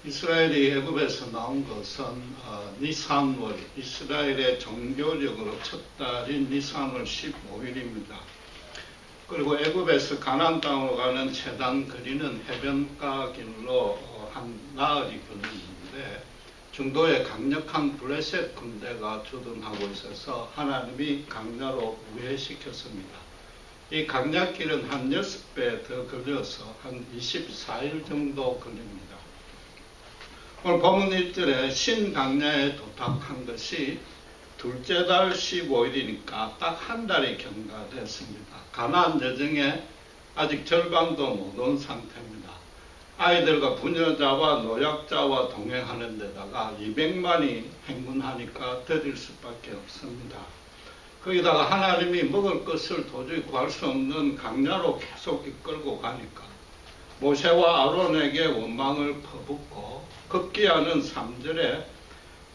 이스라엘이 애굽에서 나온 것은 니산월, 이스라엘의 종교적으로 첫 달인 니산월 15일입니다. 그리고 애굽에서 가나안 땅으로 가는 최단 거리는 해변가 길로 한 나흘이 걸리는데 중도에 강력한 블레셋 군대가 주둔하고 있어서 하나님이 강야로 우회시켰습니다. 이 강야길은 한 6배 더 걸려서 한 24일 정도 걸립니다. 오늘 본문 1절에 신강야에 도착한 것이 둘째 달 15일이니까 딱 한 달이 경과됐습니다. 가나안 여정에 아직 절반도 못 온 상태입니다. 아이들과 부녀자와 노약자와 동행하는 데다가 200만이 행군하니까 더딜 수밖에 없습니다. 거기다가 하나님이 먹을 것을 도저히 구할 수 없는 강야로 계속 이끌고 가니까 모세와 아론에게 원망을 퍼붓고 급기야는 3절에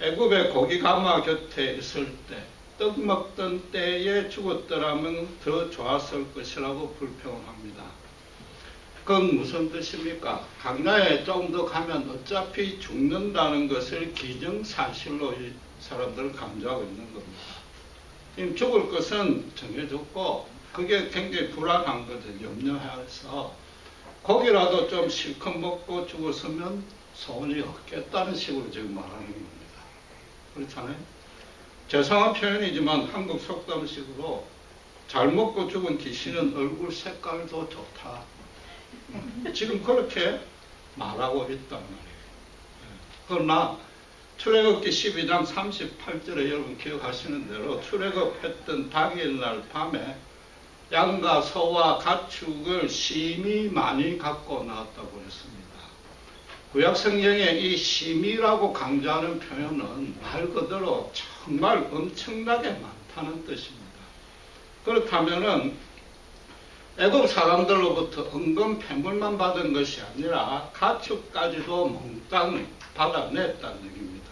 애굽의 고기가마 곁에 있을 때 떡 먹던 때에 죽었더라면 더 좋았을 것이라고 불평을 합니다. 그건 무슨 뜻입니까? 강야에 좀 더 가면 어차피 죽는다는 것을 기정사실로 이 사람들은 감지하고 있는 겁니다. 지금 죽을 것은 정해졌고 그게 굉장히 불안한 것을 염려해서 고기라도 좀 실컷 먹고 죽었으면 소원이 없겠다는 식으로 지금 말하는 겁니다. 그렇잖아요? 죄송한 표현이지만 한국 속담식으로 잘 먹고 죽은 귀신은 얼굴 색깔도 좋다. 지금 그렇게 말하고 있단 말이에요. 그러나 출애굽기 12장 38절에 여러분 기억하시는 대로 출애굽했던 당일날 밤에 양과 소와 가축을 심히 많이 갖고 나왔다고 했습니다. 구약 성경에 이 심이라고 강조하는 표현은 말 그대로 정말 엄청나게 많다는 뜻입니다. 그렇다면은 애굽 사람들로부터 은근 폐물만 받은 것이 아니라 가축까지도 몽땅 받아냈다는 얘기입니다.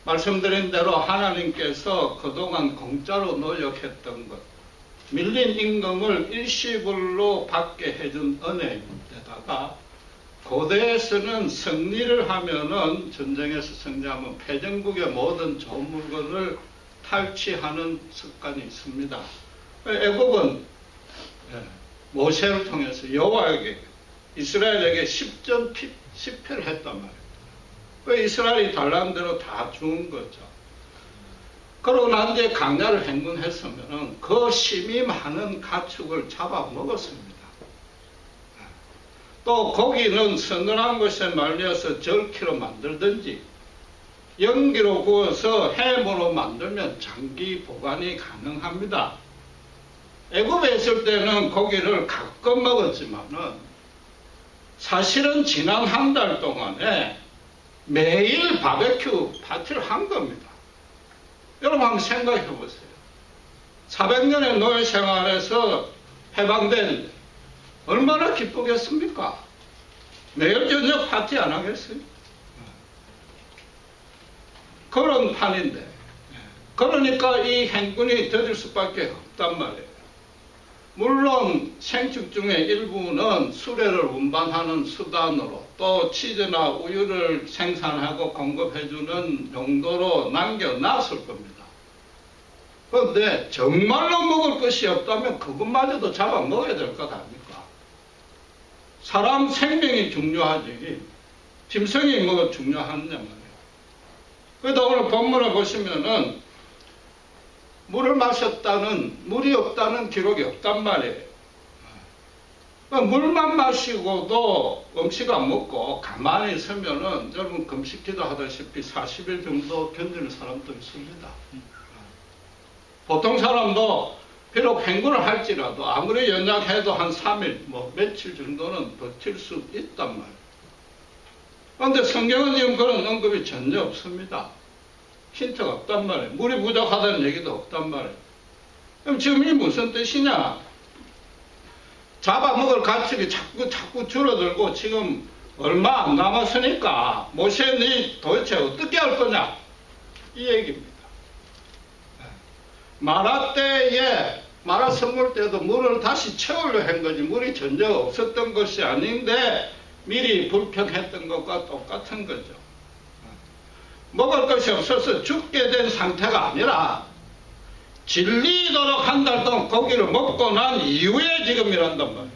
말씀드린 대로 하나님께서 그동안 공짜로 노력했던 것, 밀린 임금을 일시불로 받게 해준 은혜인데다가 고대에서는 승리를 하면은 전쟁에서 승리하면 패전국의 모든 좋은 물건을 탈취하는 습관이 있습니다. 애굽은 모세를 통해서 여호와에게 이스라엘에게 10전 10패를 했단 말이에요. 이스라엘이 달라는 대로 다 죽은 거죠. 그러고 난 뒤에 강야를 행군했으면은 그 심이 많은 가축을 잡아먹었습니다. 또 고기는 서늘한 것에 말려서 절기로 만들든지 연기로 구워서 해무로 만들면 장기 보관이 가능합니다. 애굽에 있을 때는 고기를 가끔 먹었지만은 사실은 지난 한 달 동안에 매일 바베큐 파티를 한 겁니다. 여러분 한번 생각해 보세요. 400년의 노예 생활에서 해방된 얼마나 기쁘겠습니까? 매일 저녁 파티 안 하겠어요? 그런 판인데 그러니까 이 행군이 더딜 수밖에 없단 말이에요. 물론 생축 중에 일부는 수레를 운반하는 수단으로 또 치즈나 우유를 생산하고 공급해주는 용도로 남겨놨을 겁니다. 그런데 정말로 먹을 것이 없다면 그것마저도 잡아먹어야 될 것 아닙니까? 사람 생명이 중요하지 짐승이 뭐가 중요하느냐 말이에요. 그래도 오늘 본문을 보시면은 물을 마셨다는, 물이 없다는 기록이 없단 말이에요. 물만 마시고도 음식 안 먹고 가만히 있으면은 여러분 금식기도 하다시피 40일 정도 견디는 사람도 있습니다. 보통 사람도 비록 행군을 할지라도 아무리 연약해도 한 3일, 며칠 정도는 버틸 수 있단 말이에요. 그런데 성경은 지금 그런 언급이 전혀 없습니다. 힌트가 없단 말이에요. 물이 부족하다는 얘기도 없단 말이에요. 그럼 지금 이게 무슨 뜻이냐? 잡아먹을 가축이 자꾸 줄어들고 지금 얼마 안 남았으니까 모세 니 도대체 어떻게 할 거냐? 이 얘기입니다. 마라 때에 마라 선물 때도 물을 다시 채우려 한 거지 물이 전혀 없었던 것이 아닌데 미리 불평했던 것과 똑같은 거죠. 먹을 것이 없어서 죽게 된 상태가 아니라 질리도록 한 달 동안 고기를 먹고 난 이후에 지금 이런단 말이에요.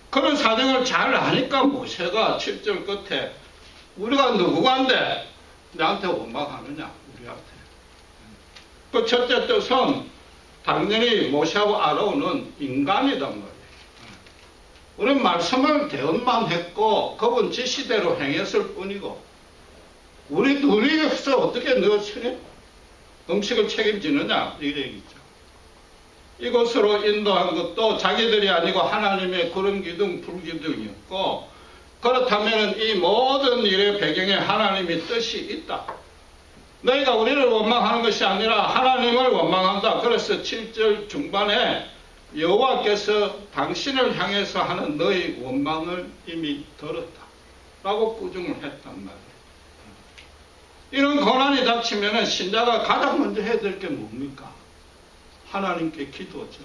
그런 사정을 잘 아니까 모세가 7절 끝에 우리가 누구간데 나한테 원망하느냐, 우리한테. 그 첫째 뜻은 당연히 모세하고 아론은 인간이단 말이에요. 우리는 말씀을 대언만 했고 그분 지시대로 행했을 뿐이고 우리 둘이서 어떻게 너 음식을 책임지느냐 이 얘기죠. 이곳으로 인도한 것도 자기들이 아니고 하나님의 구름 기둥 불 기둥이었고 그렇다면 이 모든 일의 배경에 하나님의 뜻이 있다. 너희가 우리를 원망하는 것이 아니라 하나님을 원망한다. 그래서 7절 중반에 여호와께서 당신을 향해서 하는 너희 원망을 이미 들었다 라고 꾸중을 했단 말이에요. 이런 고난이 닥치면 신자가 가장 먼저 해야 될 게 뭡니까? 하나님께 기도죠.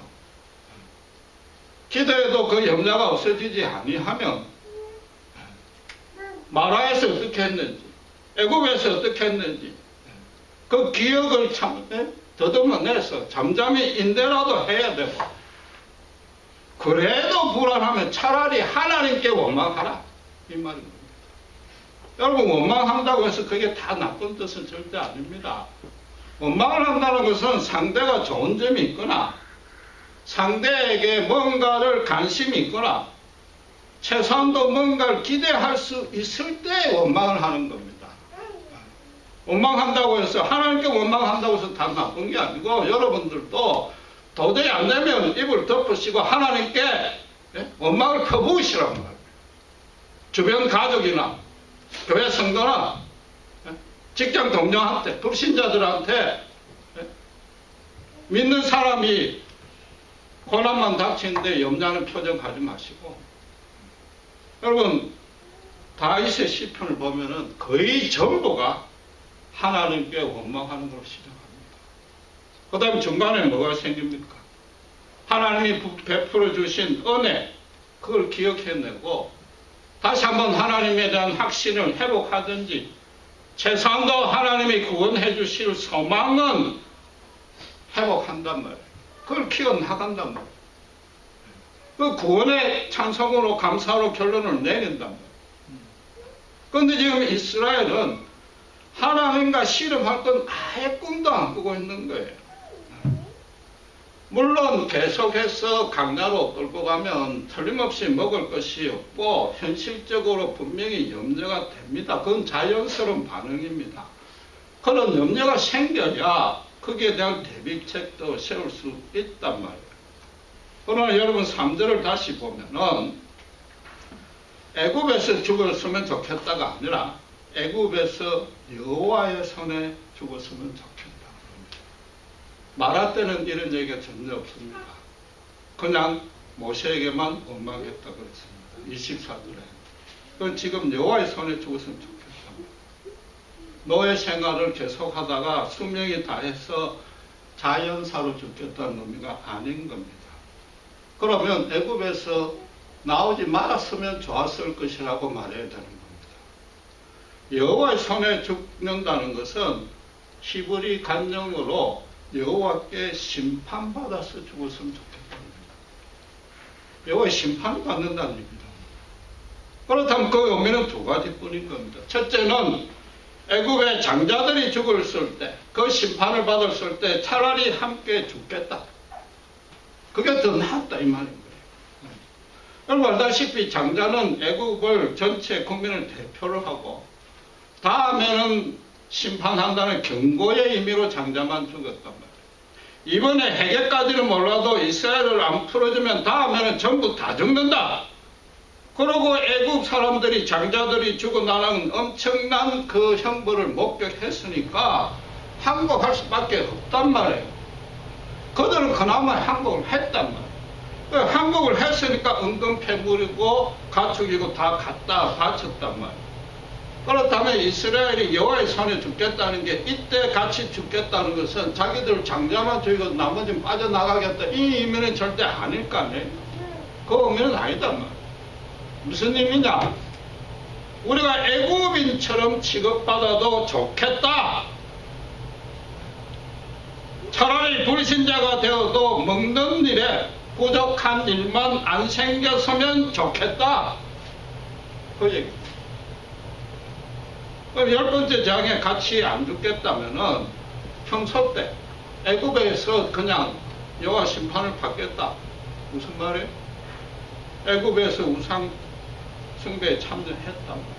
기도해도 그 염려가 없어지지 아니하면 마라에서 어떻게 했는지 애굽에서 어떻게 했는지 그 기억을 더듬어내서 잠잠히 인내라도 해야 되고 그래도 불안하면 차라리 하나님께 원망하라 이 말입니다. 여러분 원망한다고 해서 그게 다 나쁜 뜻은 절대 아닙니다. 원망을 한다는 것은 상대가 좋은 점이 있거나 상대에게 뭔가를 관심이 있거나 최소한도 뭔가를 기대할 수 있을 때 원망을 하는 겁니다. 원망한다고 해서 하나님께 원망한다고 해서 다 나쁜 게 아니고 여러분들도 도저히 안 되면 입을 덮으시고 하나님께 원망을 퍼부으시란 말이에요. 주변 가족이나 교회 성도나 직장 동료한테 불신자들한테 믿는 사람이 고난만 닥치는데 염려하는 표정 하지 마시고 여러분 다윗의 시편을 보면은 거의 전부가 하나님께 원망하는 걸로 시작합니다. 그 다음에 중간에 뭐가 생깁니까? 하나님이 베풀어 주신 은혜 그걸 기억해내고 다시 한번 하나님에 대한 확신을 회복하든지 최소한도 하나님이 구원해 주실 소망은 회복한단 말이에요. 그걸 키워나간단 말이에요. 그 구원의 찬송으로 감사로 결론을 내린단 말이에요. 그런데 지금 이스라엘은 하나님과 씨름할 건 아예 꿈도 안 꾸고 있는 거예요. 물론 계속해서 강야로 끌고 가면 틀림없이 먹을 것이 없고 현실적으로 분명히 염려가 됩니다. 그건 자연스러운 반응입니다. 그런 염려가 생겨야 거기에 대한 대비책도 세울 수 있단 말이에요. 그러나 여러분 3절을 다시 보면은 애굽에서 죽었으면 좋겠다가 아니라 애굽에서 여호와의 손에 죽었으면 좋겠다. 말할 때는 이런 얘기가 전혀 없습니다. 그냥 모세에게만 원망했다 그랬습니다. 24절에. 그건 지금 여호와의 손에 죽었으면 좋겠다. 노예 생활을 계속하다가 수명이 다해서 자연사로 죽겠다는 의미가 아닌 겁니다. 그러면 애굽에서 나오지 말았으면 좋았을 것이라고 말해야 되는 겁니다. 여호와의 손에 죽는다는 것은 히브리 간영으로 여호와께 심판받아서 죽었으면 좋겠다는 겁니다. 여호와의 심판을 받는다는 얘기입니다. 그렇다면 그 의미는 두 가지뿐인 겁니다. 첫째는 애굽의 장자들이 죽었을 때, 그 심판을 받았을 때 차라리 함께 죽겠다. 그게 더 낫다 이 말인 거예요. 여러분 알다시피 장자는 애굽을 전체 국민을 대표를 하고 다음에는 심판한다는 경고의 의미로 장자만 죽었단 말이에요. 이번에 해계까지는 몰라도 이스라엘을 안 풀어주면 다음에는 전부 다 죽는다. 그러고 애국 사람들이 장자들이 죽어나가는 엄청난 그 형벌을 목격했으니까 항복할 수밖에 없단 말이에요. 그들은 그나마 항복을 했단 말이에요. 항복을 했으니까 은근 패물이고 가축이고 다 갖다 바쳤단 말이에요. 그렇다면 이스라엘이 여호와의 손에 죽겠다는 게 이때 같이 죽겠다는 것은 자기들 장자만 죽이고 나머지는 빠져나가겠다 이 의미는 절대 아닐 거 아니에요. 그 의미는 아니단 말이에요. 무슨 의미냐? 우리가 애국인처럼 취급받아도 좋겠다. 차라리 불신자가 되어도 먹는 일에 부족한 일만 안 생겼으면 좋겠다. 그 얘기. 그럼 10번째 장에 같이 안 죽겠다면은 평소 때 애굽에서 그냥 여호와 심판을 받겠다. 무슨 말이에요? 애굽에서 우상 숭배에 참여했단 말이에요.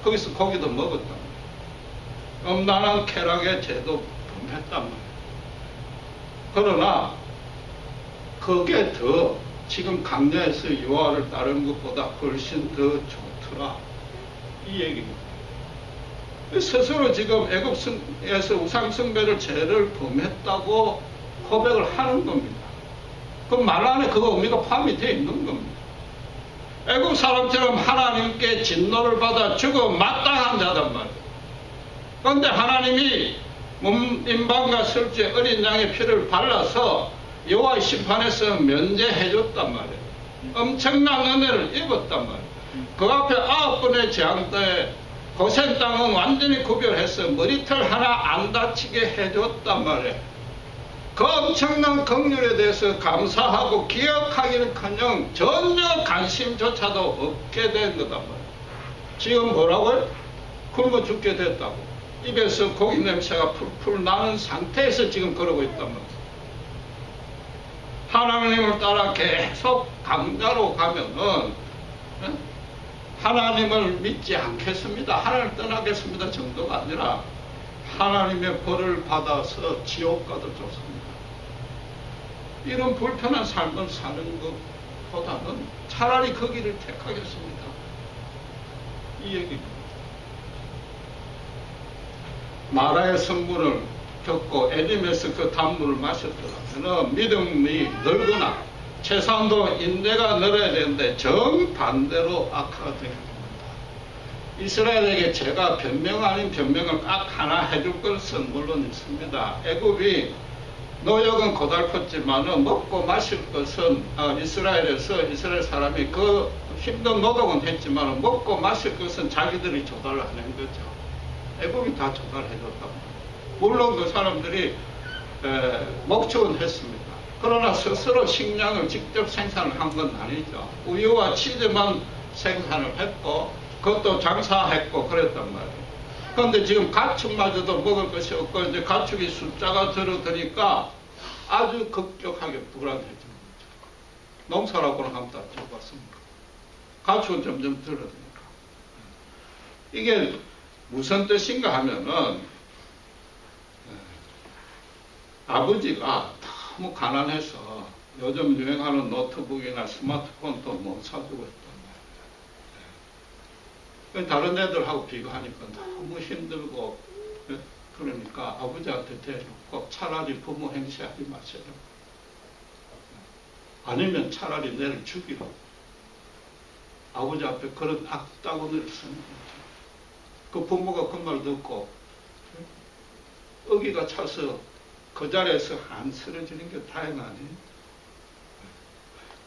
거기서 고기도 먹었단 말이에요. 음란한 쾌락의 죄도 범했단 말이에요. 그러나 그게 더 지금 강야에서 여호와를 따르는 것보다 훨씬 더 좋더라. 이 얘기입니다. 스스로 지금 애굽에서 우상숭배를 죄를 범했다고 고백을 하는 겁니다. 그 말 안에 그 의미가 포함이 되어 있는 겁니다. 애굽 사람처럼 하나님께 진노를 받아 죽어 마땅한 자단 말이에요. 그런데 하나님이 인방과 설주에 어린 양의 피를 발라서 여호와의 심판에서 면제해 줬단 말이에요. 엄청난 은혜를 입었단 말이에요. 그 앞에 9번의 재앙때 고센 땅은 완전히 구별해서 머리털 하나 안 다치게 해줬단 말이에요. 그 엄청난 긍휼에 대해서 감사하고 기억하기는커녕 전혀 관심조차도 없게 된 거단 말이에요. 지금 뭐라고요? 굶어 죽게 됐다고. 입에서 고기 냄새가 풀풀 나는 상태에서 지금 그러고 있단 말이에요. 하나님을 따라 계속 강자로 가면은 하나님을 믿지 않겠습니다. 하나님을 떠나겠습니다 정도가 아니라 하나님의 벌을 받아서 지옥 가도 좋습니다. 이런 불편한 삶을 사는 것보다는 차라리 그 길을 택하겠습니다. 이 얘기입니다. 마라의 선물을 겪고 에림에서 그 단물을 마셨더라면 믿음이 늘거나 최소한도 인내가 늘어야 되는데 정반대로 악화가 되게 됩니다. 이스라엘에게 제가 변명 아닌 변명을 딱 하나 해줄 것은 물론 있습니다. 애굽이 노역은 고달팠지만 먹고 마실 것은 이스라엘에서 이스라엘 사람이 그 힘든 노동은 했지만 먹고 마실 것은 자기들이 조달을 하는 거죠. 애굽이 다 조달해줬단 말이에요. 물론 그 사람들이 목축은 했습니다. 그러나 스스로 식량을 직접 생산을 한 건 아니죠. 우유와 치즈만 생산을 했고 그것도 장사했고 그랬단 말이에요. 그런데 지금 가축마저도 먹을 것이 없고 이제 가축이 숫자가 줄어드니까 아주 급격하게 불안해지는 거죠. 농사라고는 한번 다 들어봤습니까? 가축은 점점 줄어드니까. 이게 무슨 뜻인가 하면은 아버지가 너무 가난해서 요즘 유행하는 노트북이나 스마트폰도 못 사주고 있단 말이에요. 다른 애들하고 비교하니까 너무 힘들고 그러니까 아버지한테 대놓고 차라리 부모 행세하지 마세요. 아니면 차라리 내를 죽이라. 아버지 앞에 그런 악다구니를 쓰는 거죠. 그 부모가 그 말 듣고 어기가 차서 그 자리에서 안 쓰러지는 게 다행하니.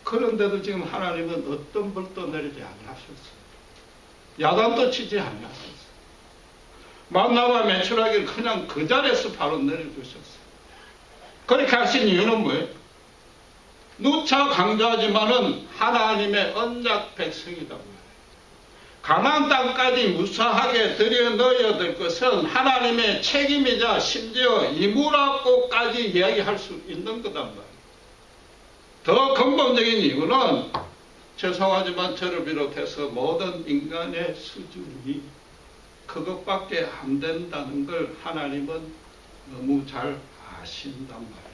그런데도 지금 하나님은 어떤 벌도 내리지 아니하셨어요. 야단도 치지 아니하셨어요. 만나가 매출하기를 그냥 그 자리에서 바로 내려주셨어요. 그렇게 하신 이유는 뭐예요? 누차 강조하지만은 하나님의 언약 백성이다. 가나안 땅까지 무사하게 들여 넣어야 될 것은 하나님의 책임이자 심지어 의무라고까지 이야기할 수 있는 거단 말이에요. 더 근본적인 이유는 죄송하지만 저를 비롯해서 모든 인간의 수준이 그것밖에 안 된다는 걸 하나님은 너무 잘 아신단 말이에요.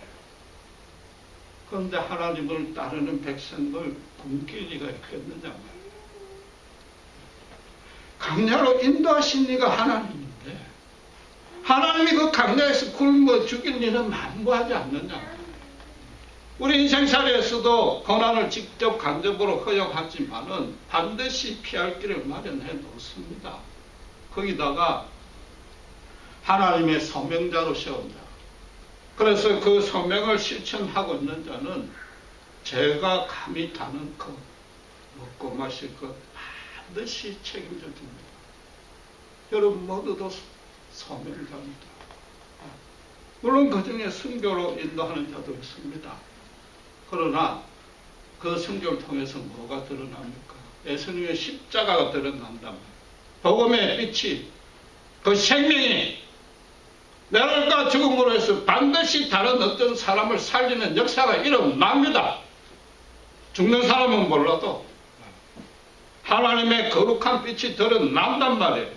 그런데 하나님을 따르는 백성을 굶길 리가 있겠느냐 말이에요. 강야로 인도하신 이가 하나님인데 하나님이 그 강야에서 굶어 죽일 일은 만무하지 않느냐. 우리 인생살이에서도 고난을 직접 간접으로 허용하지만은 반드시 피할 길을 마련해 놓습니다. 거기다가 하나님의 소명자로 세운 자. 그래서 그 소명을 실천하고 있는 자는 죄가 감히 타는 그 먹고 마실 것 반드시 책임져 줍니다. 여러분 모두도 소멸을 합니다. 물론 그 중에 순교로 인도하는 자도 있습니다. 그러나 그 순교를 통해서 뭐가 드러납니까? 예수님의 십자가가 드러난단 말이에요. 복음의 빛이, 그 생명이 내가 죽음으로 해서 반드시 다른 어떤 사람을 살리는 역사가 일어납니다. 죽는 사람은 몰라도 하나님의 거룩한 빛이 드러난단 말이에요.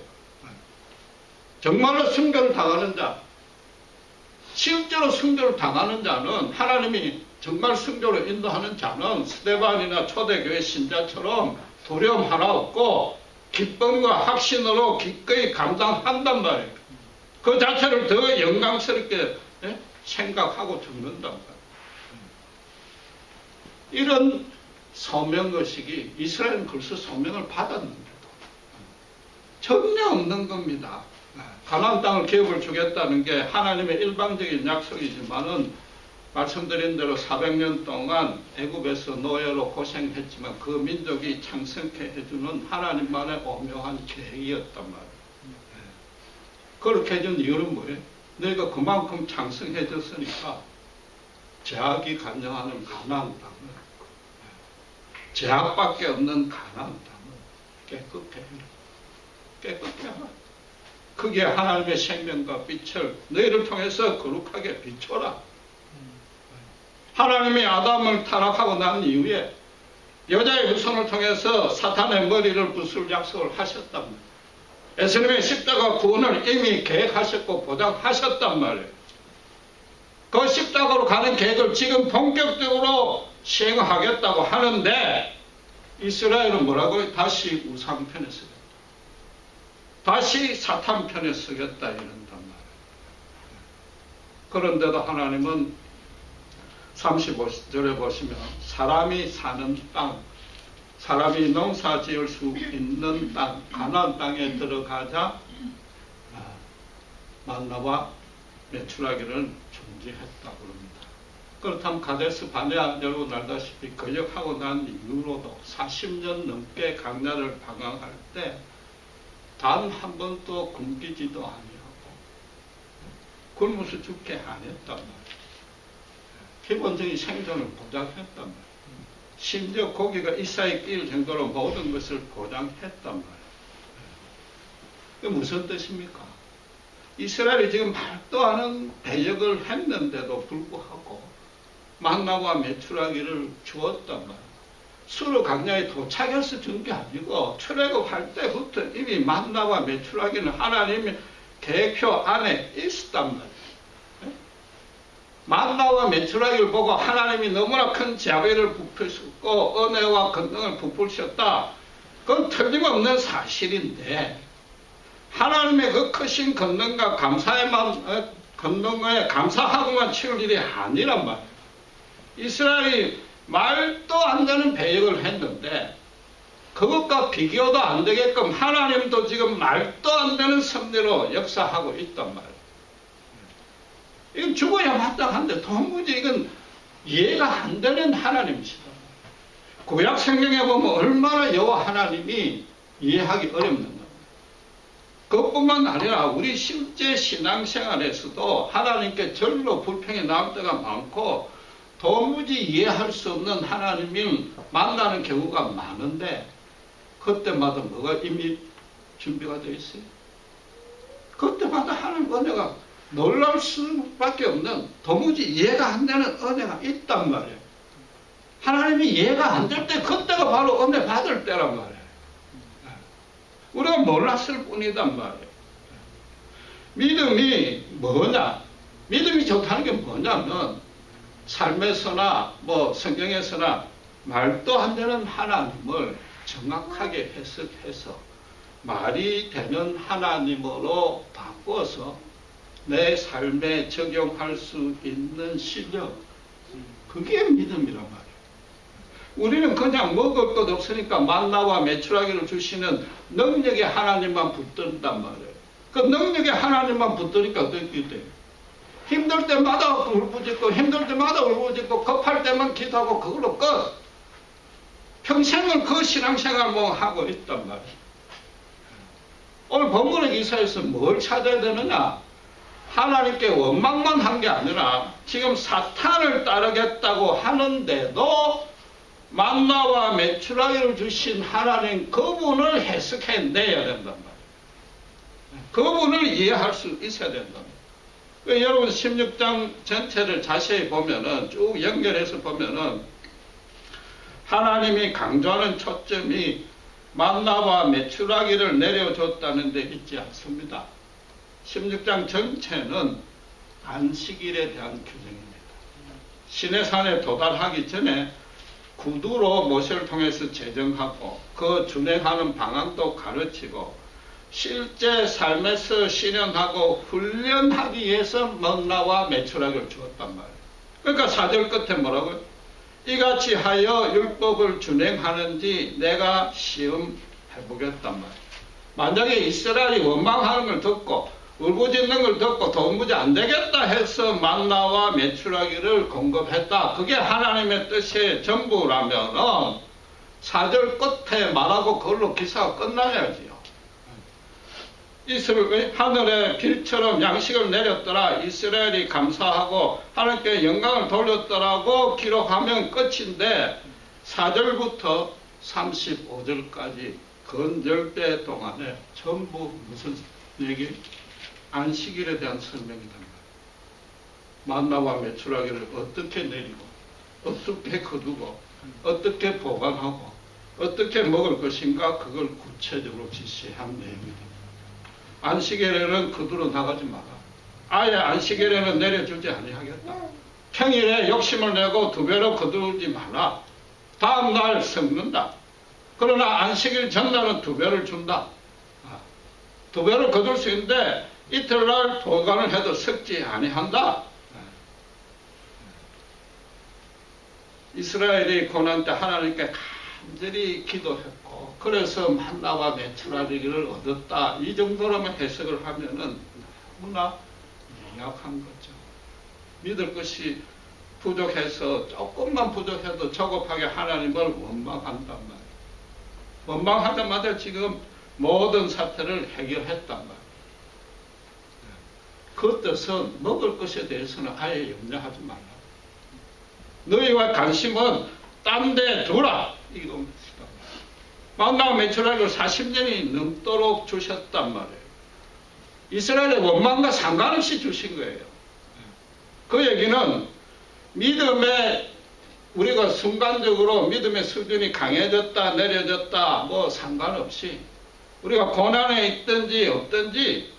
정말로 순교를 당하는 자, 실제로 순교를 당하는 자는, 하나님이 정말 순교를 인도하는 자는 스데반이나 초대교회 신자처럼 두려움 하나 없고 기쁨과 확신으로 기꺼이 감당한단 말이에요. 그 자체를 더 영광스럽게 생각하고 죽는단 말이에요. 이런 소명의식이 이스라엘은 벌써 소명을 받았는데도 전혀 없는 겁니다. 가나안 땅을 기업을 주겠다는 게 하나님의 일방적인 약속이지만은 말씀드린 대로 400년 동안 애굽에서 노예로 고생했지만 그 민족이 창성케 해주는 하나님만의 오묘한 계획이었단 말이에요. 그렇게 해준 이유는 뭐예요? 너희가 그만큼 창성해졌으니까 제약이 간증하는 가나안 땅을, 제약밖에 없는 가나안 땅을 깨끗게 하라. 그게 하나님의 생명과 빛을 너희를 통해서 거룩하게 비춰라. 하나님이 아담을 타락하고 난 이후에 여자의 후손을 통해서 사탄의 머리를 부술 약속을 하셨답니다. 예수님의 십자가 구원을 이미 계획하셨고 보장하셨단 말이에요. 그 십자가로 가는 계획을 지금 본격적으로 시행하겠다고 하는데 이스라엘은 뭐라고요? 다시 우상 편에 서겠다. 다시 사탄 편에 서겠다 이런단 말이에요. 그런데도 하나님은 35절에 보시면 사람이 사는 땅, 사람이 농사 지을 수 있는 땅, 가나안 땅에 들어가자 만나와 메추라기를 중지했다고 합니다. 그렇다면 가데스 바네아, 여러분 알다시피 거역하고 난 이후로도 40년 넘게 광야를 방황할 때 단 한 번도 굶기지도 아니하고 굶어서 죽게 안 했단 말이에요. 기본적인 생존을 보장했단 말이에요. 심지어 고기가 이사에 끼일 정도로 모든 것을 보장했단 말이에요. 이게 무슨 뜻입니까? 이스라엘이 지금 말도 않은 배역을 했는데도 불구하고 만나와 메추라기를 주었단 말이에요. 수르 강야에 도착해서 준 게 아니고 출애굽할 때부터 이미 만나와 메추라기는 하나님의 계획표 안에 있었단 말이에요. 만나와 메추라기를 보고 하나님이 너무나 큰 자비를 베푸셨고 은혜와 권능을 베푸셨다. 그건 틀림없는 사실인데 하나님의 그 크신 권능과 권능에 감사하고만 치울 일이 아니란 말이에요. 이스라엘이 말도 안 되는 배역을 했는데 그것과 비교도 안 되게끔 하나님도 지금 말도 안 되는 섭리로 역사하고 있단 말이에요. 이건 죽어야 마땅한데 도무지 이건 이해가 안 되는 하나님이시다. 구약 성경에 보면 얼마나 여호와 하나님이 이해하기 어렵는가. 그것뿐만 아니라 우리 실제 신앙생활에서도 하나님께 절로 불평이 나올 때가 많고 도무지 이해할 수 없는 하나님을 만나는 경우가 많은데 그때마다 뭐가 이미 준비가 되어 있어요? 그때마다 하나님 은혜가 놀랄 수밖에 없는 도무지 이해가 안 되는 은혜가 있단 말이에요. 하나님이 이해가 안 될 때 그때가 바로 은혜 받을 때란 말이에요. 우리가 몰랐을 뿐이단 말이에요. 믿음이 뭐냐? 믿음이 좋다는 게 뭐냐면 삶에서나 성경에서나 말도 안 되는 하나님을 정확하게 해석해서 말이 되는 하나님으로 바꿔서 내 삶에 적용할 수 있는 실력, 그게 믿음이란 말이에요. 우리는 그냥 먹을 것 없으니까 만나와 메추라기를 주시는 능력의 하나님만 붙든단 말이에요. 그 능력의 하나님만 붙으니까 어떻게 돼요? 힘들 때마다 울부짖고 힘들 때마다 울부짖고 급할 때만 기도하고 그걸로 끝. 평생을 그 신앙생활 뭐 하고 있단 말이에요. 오늘 본문의 기사에서 뭘 찾아야 되느냐? 하나님께 원망만 한 게 아니라 지금 사탄을 따르겠다고 하는데도 만나와 메추라기를 주신 하나님 그분을 해석해내야 된단 말이에요. 그분을 이해할 수 있어야 된단 말이에요. 여러분 16장 전체를 자세히 보면은 쭉 연결해서 보면은 하나님이 강조하는 초점이 만나와 메추라기를 내려줬다는 데 있지 않습니다. 16장 전체는 안식일에 대한 규정입니다. 시내산에 도달하기 전에 구두로 모세를 통해서 제정하고 그 준행하는 방향도 가르치고 실제 삶에서 실현하고 훈련하기 위해서 만나와 메추라기를 주었단 말이에요. 그러니까 4절 끝에 뭐라고요? 이같이 하여 율법을 준행하는지 내가 시험해보겠단 말이에요. 만약에 이스라엘이 원망하는 걸 듣고 울부짖는 걸 듣고 도무지 안 되겠다 해서 만나와 메추라기를 공급했다. 그게 하나님의 뜻의 전부라면은 4절 끝에 말하고 그걸로 기사가 끝나야지요. 하늘에 빌처럼 양식을 내렸더라. 이스라엘이 감사하고 하나님께 영광을 돌렸더라고 기록하면 끝인데 4절부터 35절까지 건절대 동안에 전부 무슨 얘기? 안식일에 대한 설명이란 말이에요. 만나와 메추라기를 어떻게 내리고 어떻게 거두고 어떻게 보관하고 어떻게 먹을 것인가 그걸 구체적으로 지시한 내용입니다. 안식일에는 거두러 나가지 마라. 아예 안식일에는 내려주지 아니하겠다. 평일에 욕심을 내고 2배로 거두지 마라. 다음 날 썩는다. 그러나 안식일 전날은 2배를 준다. 2배를 거둘 수 있는데 이틀날 보관을 해도 썩지 아니한다. 이스라엘이 고난 때 하나님께 간절히 기도했고 그래서 만나와 메추라기를 얻었다. 이 정도로만 해석을 하면은 너무나 명확한 거죠. 믿을 것이 부족해서 조금만 부족해도 조급하게 하나님을 원망한단 말이에요. 원망하자마자 지금 모든 사태를 해결했단 말이에요. 그 뜻은 먹을 것에 대해서는 아예 염려하지 말라. 너희와 관심은 딴 데 두라. 이겁니다. 만나와 메추라기를 40년이 넘도록 주셨단 말이에요. 이스라엘의 원망과 상관없이 주신 거예요. 그 얘기는 믿음의 우리가 순간적으로 믿음의 수준이 강해졌다 내려졌다 뭐 상관없이 우리가 고난에 있든지 없든지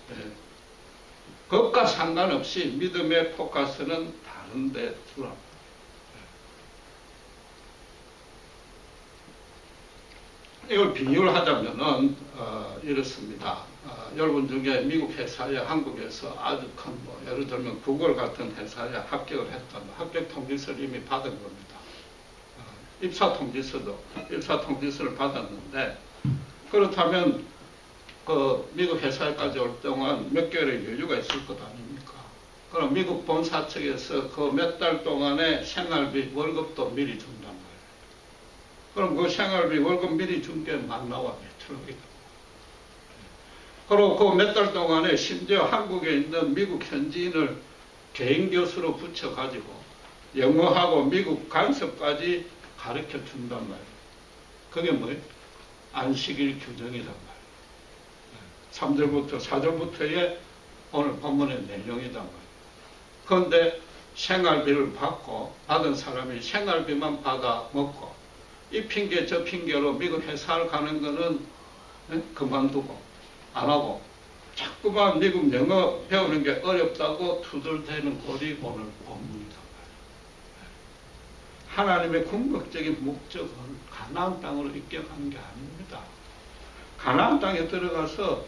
그것과 상관없이 믿음의 포커스는 다른 데 두라. 이걸 비유를 하자면은 이렇습니다. 여러분 중에 미국 회사에 한국에서 아주 큰 뭐 예를 들면 구글 같은 회사에 합격을 했다면 합격 통지서를 이미 받은 겁니다. 입사 통지서를 받았는데 그렇다면 그 미국 회사까지 올 동안 몇 개월의 여유가 있을 것 아닙니까? 그럼 미국 본사 측에서 그 몇 달 동안의 생활비 월급도 미리 준단 말이에요. 그럼 그 생활비 월급 미리 준 게 만나와 메추라기다. 그리고 그 몇 달 동안에 심지어 한국에 있는 미국 현지인을 개인 교수로 붙여가지고 영어하고 미국 간섭까지 가르쳐 준단 말이에요. 그게 뭐예요? 안식일 규정이란 말이에요. 3절부터 4절부터의 오늘 본문의 내용이란 말이에요. 그런데 생활비를 받은 사람이 생활비만 받아 먹고 이 핑계 저 핑계로 미국 회사를 가는 거는 그만두고 안 하고 자꾸만 미국 영어 배우는 게 어렵다고 투덜대는 꼴이 오늘 본문이다. 하나님의 궁극적인 목적은 가나안 땅으로 입격하는 게 아닙니다. 가나안 땅에 들어가서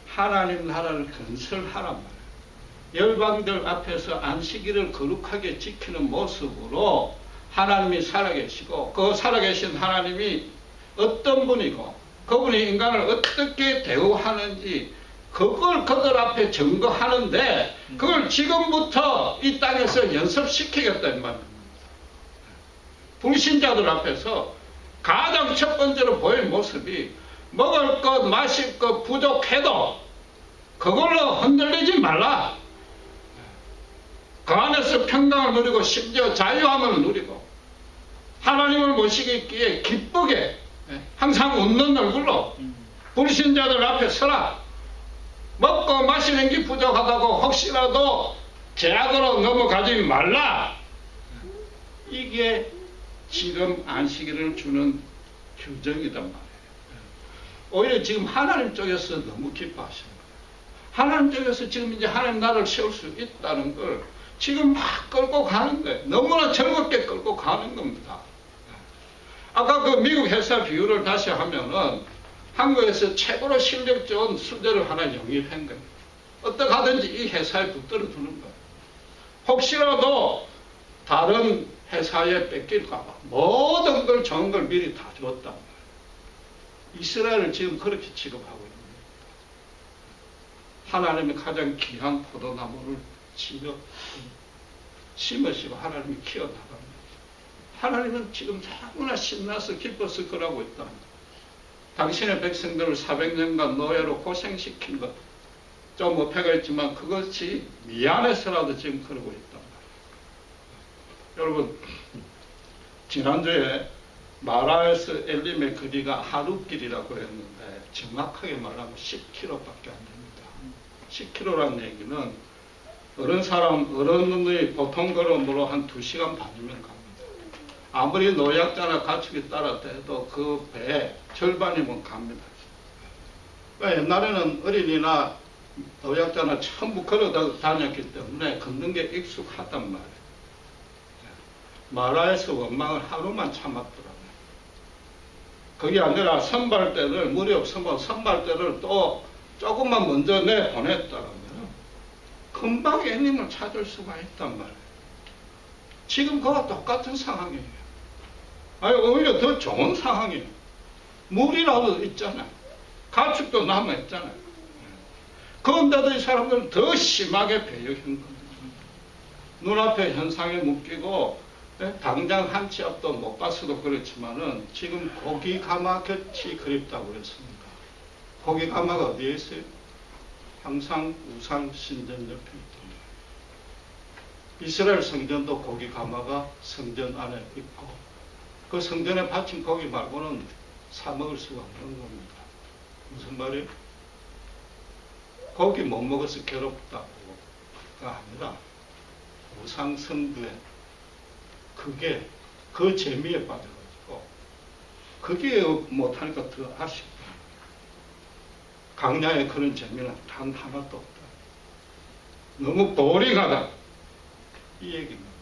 하나님 나라를 건설하란 말이에요. 열방들 앞에서 안식일을 거룩하게 지키는 모습으로 하나님이 살아계시고 그 살아계신 하나님이 어떤 분이고 그분이 인간을 어떻게 대우하는지 그걸 그들 앞에 증거하는데 그걸 지금부터 이 땅에서 연습시키겠다 이 말입니다. 불신자들 앞에서 가장 첫 번째로 보인 모습이 먹을 것, 마실 것 부족해도 그걸로 흔들리지 말라. 그 안에서 평강을 누리고 심지어 자유함을 누리고 하나님을 모시기에 기쁘게 항상 웃는 얼굴로 불신자들 앞에 서라. 먹고 마시는 게 부족하다고 혹시라도 제약으로 넘어가지 말라. 이게 지금 안식일을 주는 규정이단 말이에요. 오히려 지금 하나님 쪽에서 너무 기뻐하시는 거예요. 하나님 쪽에서 지금 이제 하나님 나라를 세울 수 있다는 걸 지금 막 끌고 가는 거예요. 너무나 즐겁게 끌고 가는 겁니다. 아까 그 미국 회사 비유를 다시 하면은 한국에서 최고로 실력 좋은 수제를 하나 영입한 거예요. 어떻게 하든지 이 회사에 붙들어 두는 거예요. 혹시라도 다른 회사에 뺏길까봐 모든 걸 좋은 걸 미리 다 줬단 말이에요. 이스라엘을 지금 그렇게 취급하고 있는 거예요. 하나님의 가장 귀한 포도나무를 심으시고 하나님이 키워나갑니다. 하나님은 지금 너무나 신나서 기뻐서 그러고 있다. 당신의 백성들을 400년간 노예로 고생시킨 것, 좀 어폐가 있지만 그것이 미안해서라도 지금 그러고 있단 말이에요. 여러분, 지난주에 마라에서 엘림의 거리가 하루길이라고 했는데 정확하게 말하면 10km밖에 안 됩니다. 10km라는 얘기는 어른의 보통 걸음으로 한 2시간 반이면 갑니다. 아무리 노약자나 가축이 따라 대도 그 배에 절반이면 갑니다. 옛날에는 어린이나 노약자나 전부 걸어 다녔기 때문에 걷는 게 익숙하단 말이에요. 마라에서 원망을 하루만 참았더라고요. 그게 아니라 선발대를 물이 없으면 선발대를 또 조금만 먼저 내보냈다면 금방 예님을 찾을 수가 있단 말이에요. 지금 그와 똑같은 상황이에요. 아니, 오히려 더 좋은 상황이에요. 물이라도 있잖아요. 가축도 남아있잖아요. 그런데도 이 사람들은 더 심하게 배역한 겁니다. 눈앞에 현상에 묶이고 당장 한 치 앞도 못 봤어도 그렇지만은 지금 고기가마 곁이 그립다고 그랬습니다. 고기가마가 어디에 있어요? 항상 우상 신전 옆에 있습니다. 이스라엘 성전도 고기가마가 성전 안에 있고 그 성전에 바친 고기 말고는 사 먹을 수가 없는 겁니다. 무슨 말이에요? 고기 못 먹어서 괴롭다고가 아니라 우상 숭배, 그게 그 재미에 빠져가지고 그게 못하니까 더 아쉽다. 강야에 그런 재미는 단 하나도 없다. 너무 보링하다. 이 얘기입니다.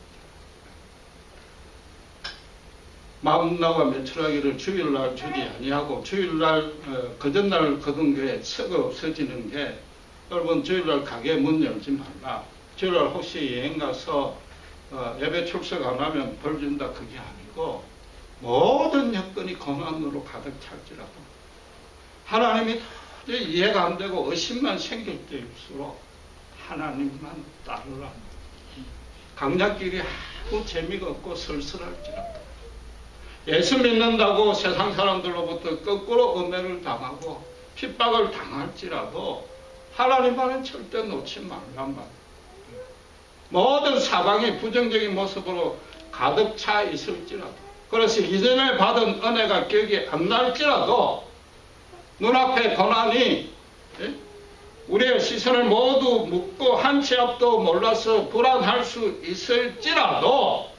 마음나와 매출하기를 주일날 주지 아니하고 주일날 거전날 거둔 게 썩어 없어지는 게 여러분 주일날 가게 문 열지 말라. 주일날 혹시 여행 가서 예배 출석 안 하면 벌 준다 그게 아니고 모든 여건이 고난으로 가득 찰지라도 하나님이 도저히 이해가 안 되고 의심만 생길 때일수록 하나님만 따르라. 강약길이 아무 재미가 없고 쓸쓸할지라도 예수 믿는다고 세상 사람들로부터 거꾸로 음해를 당하고 핍박을 당할지라도 하나님 말은 절대 놓지 말란 말. 모든 사방이 부정적인 모습으로 가득 차 있을지라도 그래서 이전에 받은 은혜가 기억이 안 날지라도 눈앞에 고난이 우리의 시선을 모두 묶고 한 치 앞도 몰라서 불안할 수 있을지라도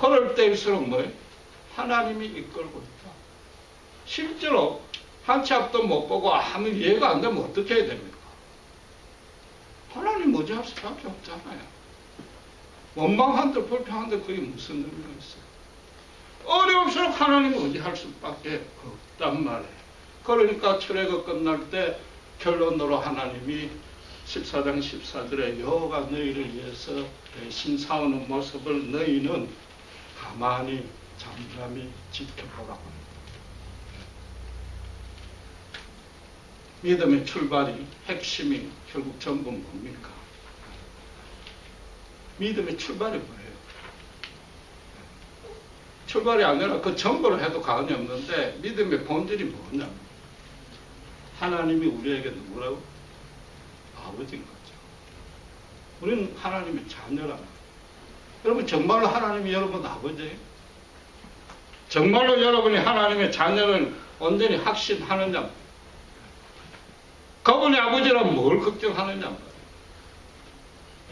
그럴 때일수록 뭐예요? 하나님이 이끌고 있다. 실제로 한 치 앞도 못 보고 아무 이해가 안 되면 어떻게 해야 됩니까? 하나님 의지할 수밖에 없잖아요. 원망한들 불평한들 그게 무슨 의미가 있어요? 어려울수록 하나님 의지할 수밖에 없단 말이에요. 그러니까 출애굽 끝날 때 결론으로 하나님이 14장 14절에 여호와가 너희를 위해서 대신 싸우는 모습을 너희는 가만히 잠잠히 지켜보라고 합니다. 믿음의 출발이 핵심이 결국 전부 뭡니까? 믿음의 출발이 뭐예요? 출발이 아니라 그 전부를 해도 과언이 없는데 믿음의 본질이 뭐냐? 하나님이 우리에게 누구라고? 아버지인 거죠. 우리는 하나님의 자녀라. 여러분 정말로 하나님이 여러분 아버지예요? 정말로 여러분이 하나님의 자녀를 온전히 확신하느냐? 그분의 아버지라면 뭘 걱정하느냐?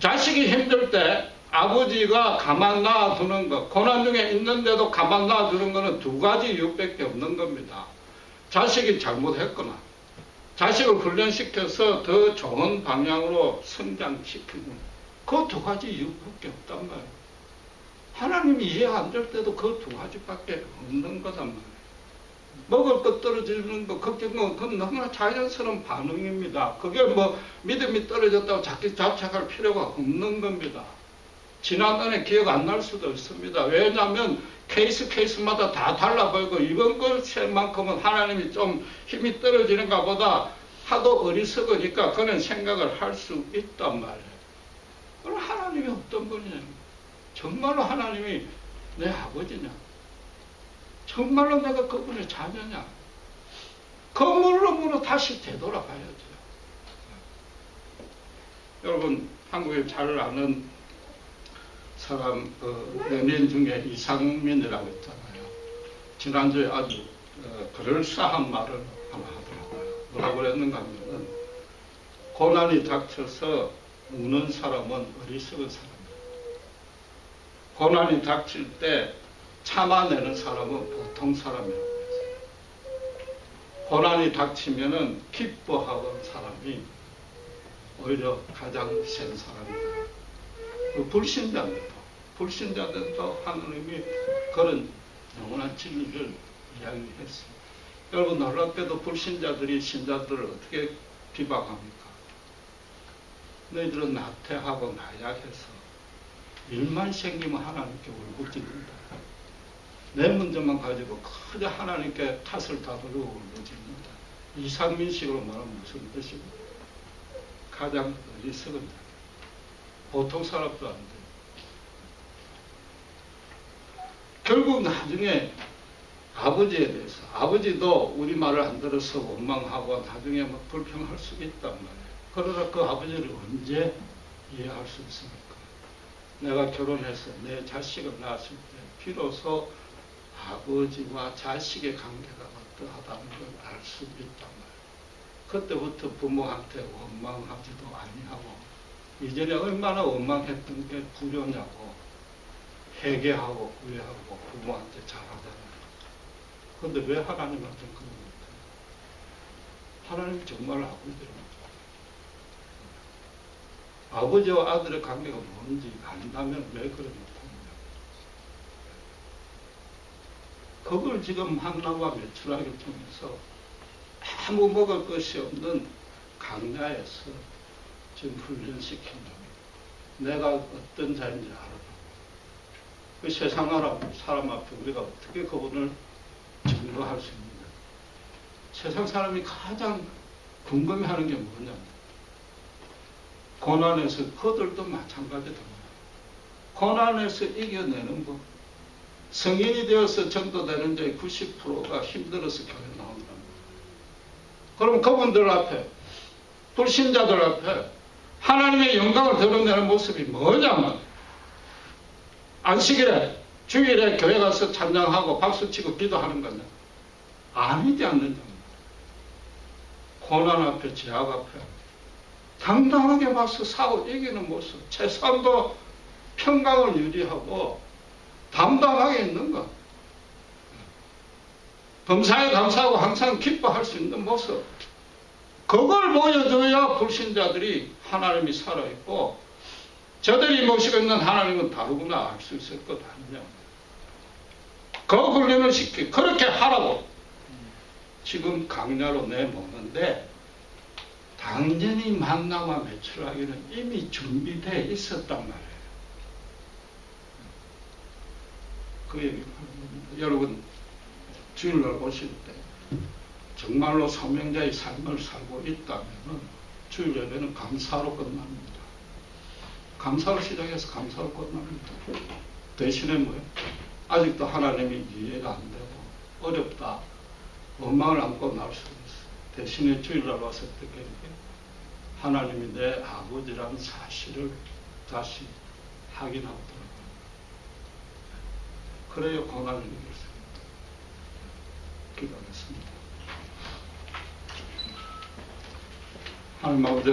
자식이 힘들 때 아버지가 가만 놔두는 것, 고난 중에 있는데도 가만 놔두는 것은 두 가지 이유밖에 없는 겁니다. 자식이 잘못했거나 자식을 훈련시켜서 더 좋은 방향으로 성장시키는 그 두 가지 이유밖에 없단 말이에요. 하나님이 이해 안 될 때도 그 두 가지밖에 없는 거단 말이에요. 먹을 것 떨어지는 거, 걱정은 그건 너무나 자연스러운 반응입니다. 그게 뭐 믿음이 떨어졌다고 자기 자책할 필요가 없는 겁니다. 지난 은혜 기억 안 날 수도 있습니다. 왜냐하면 케이스마다 다 달라 보이고 이번 것만큼은 하나님이 좀 힘이 떨어지는가 보다 하도 어리석으니까 그런 생각을 할 수 있단 말이에요. 그럼 하나님이 어떤 분이냐? 정말로 하나님이 내 아버지냐? 정말로 내가 그분의 자녀냐? 그 물음으로 다시 되돌아가야죠. 여러분 한국에 잘 아는 사람 연예인 중에 이상민이라고 있잖아요. 지난주에 아주 그럴싸한 말을 하나 하더라고요. 뭐라고 그랬는가 하면은 고난이 닥쳐서 우는 사람은 어리석은 사람이다. 고난이 닥칠 때 참아내는 사람은 보통 사람이라고 했어요. 고난이 닥치면은 기뻐하는 사람이 오히려 가장 센 사람이다. 불신자들도 하나님이 그런 영원한 진리를 이야기했습니다. 여러분 놀랍게도 불신자들이 신자들을 어떻게 비방합니까? 너희들은 나태하고 나약해서 일만 생기면 하나님께 울부짖는다. 내 문제만 가지고 크게 하나님께 탓을 다투고 울부짖는다. 이상민식으로 말하면 무슨 뜻입니까? 가장 어리석은 자. 보통 사람도 안 돼요. 결국 나중에 아버지에 대해서 아버지도 우리 말을 안 들어서 원망하고 나중에 막 불평할 수 있단 말이에요. 그러나 그 아버지를 언제 이해할 수 있습니까? 내가 결혼해서 내 자식을 낳았을 때 비로소 아버지와 자식의 관계가 어떠하다는 걸 알 수 있단 말이에요. 그때부터 부모한테 원망하지도 아니하고 이전에 얼마나 원망했던 게 불효냐고 회개하고 후회하고 부모한테 잘하잖아요. 그런데 왜 하나님한테 그런 겁니까? 하나님 정말 아버지입니다. 아버지와 아들의 관계가 뭔지 안다면 왜 그런 못합니까? 그걸 지금 한나와 메추라기 통해서 아무 먹을 것이 없는 강야에서 지금 훈련시킨 겁니다. 내가 어떤 자인지 알아봐. 그 세상 사람 앞에 우리가 어떻게 그분을 증거할 수 있느냐. 세상 사람이 가장 궁금해하는 게 뭐냐. 고난에서 그들도 마찬가지다. 고난에서 이겨내는 것. 성인이 되어서 전도되는 자의 90%가 힘들어서 교회 나온다. 그럼 그분들 앞에 불신자들 앞에 하나님의 영광을 드러내는 모습이 뭐냐면 안식일에 주일에 교회 가서 찬양하고 박수치고 기도하는 거냐? 아니지 않느냐? 고난 앞에 제약 앞에 당당하게 맞서 싸워 이기는 모습, 최소한도 평강을 유지하고 담담하게 있는 것, 범사에 감사하고 항상 기뻐할 수 있는 모습, 그걸 보여줘야 불신자들이 하나님이 살아있고 저들이 모시고 있는 하나님은 다르구나 알 수 있을 것 아니냐. 그 훈련을 시키 그렇게 하라고 지금 강야로 내놓는데 당연히 만나와 매출하기는 이미 준비되어 있었단 말이에요. 그 얘기를 여러분 주일날 오실 때 정말로 사명자의 삶을 살고 있다면 주일 예배는 감사로 끝납니다. 감사로 시작해서 감사로 끝납니다. 대신에 뭐예요? 아직도 하나님이 이해가 안 되고 어렵다. 원망을 안고 나올 수가 있어요. 대신에 주일날 와서 어떻게 이렇게 하나님이 내 아버지라는 사실을 다시 확인하고 돌아가요. 그래야 고난을 이길 수 있습니다. 기도하겠습니다. 하나님 아버지,